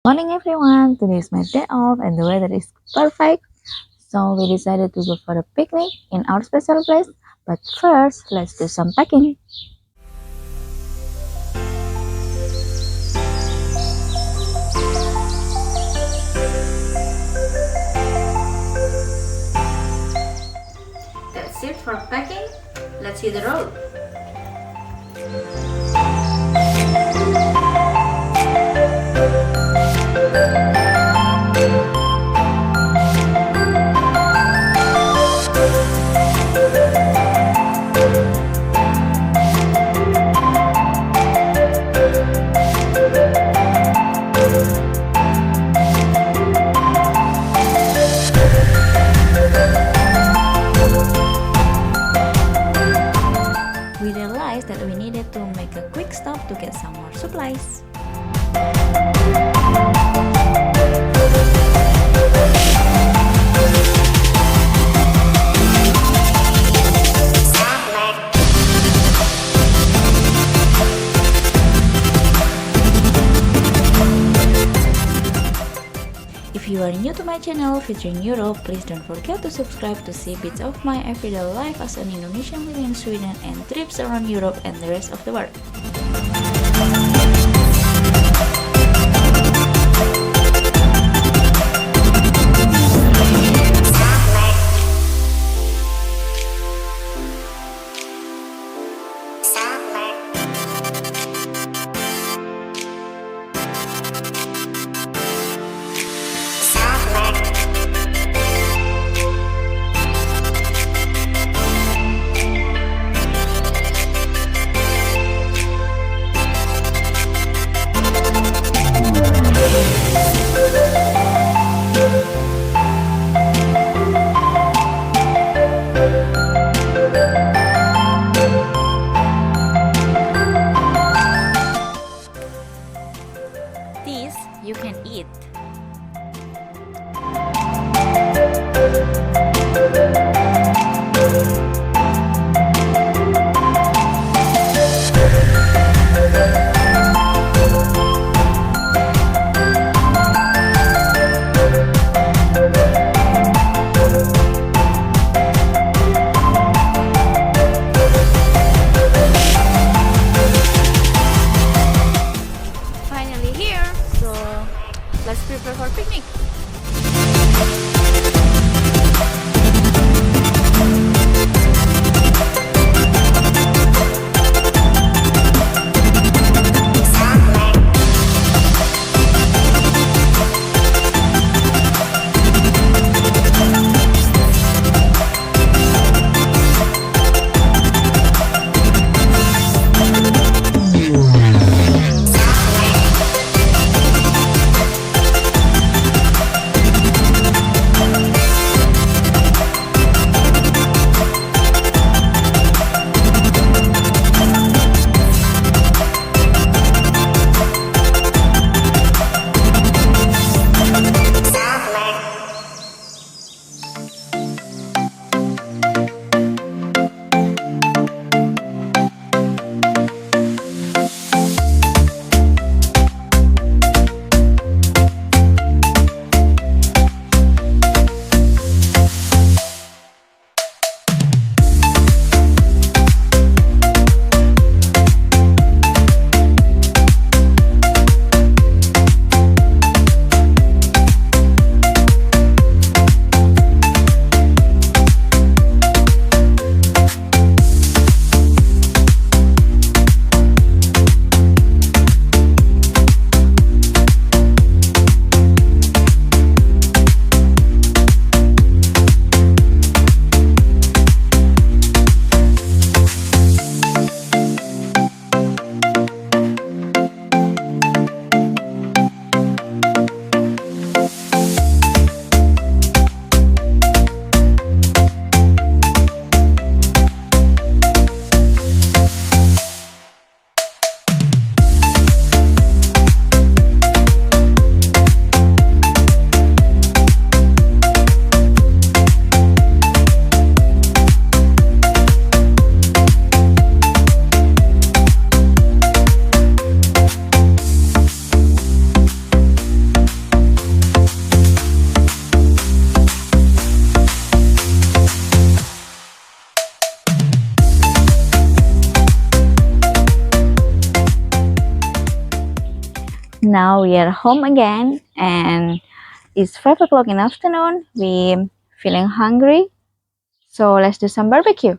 Morning everyone, today is my day off and the weather is perfect. So we decided to go for a picnic in our special place. But first, let's do some packing. That's it for packing. Let's hit the road. We realized that we needed to make a quick stop to get some more supplies. If you are new to my channel featuring Europe, please don't forget to subscribe to see bits of my everyday life as an Indonesian living in Sweden and trips around Europe and the rest of the world. This you can eat. Finally here, so let's prepare for picnic. Now we are home again and it's 5 o'clock in the afternoon. We feeling hungry, so let's do some barbecue.